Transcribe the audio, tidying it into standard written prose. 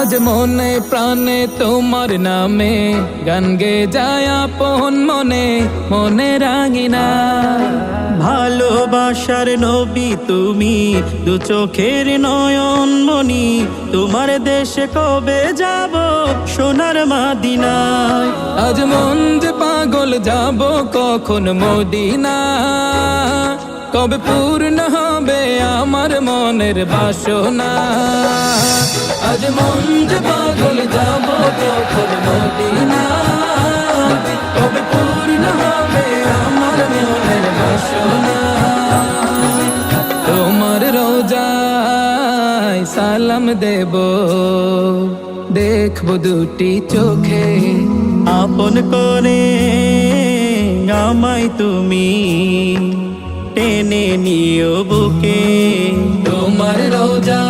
আজ মনে প্রাণে তোমার নামে গান গে যায় আপন মনে মনে রাঙিনা। ভালোবাসার নবী তুমি, দু চোখের নয়ন মনি, তোমার দেশে কবে যাব সোনার মাদিনায়। আজ মন যে পাগল যাব কখন মদিনা, কবে পূর্ণ হবে আমার মনের বাসনা। আজ মন যে পাগল যাব কখন মদিনা, কবে পূর্ণ হবে আমার মনের বাসনা। তোমার রোজায় সালাম দেব, দেখবো দুটি চোখে, আপন করে আমায় তুমি টেনে নিও বুকে। তোমার রোজা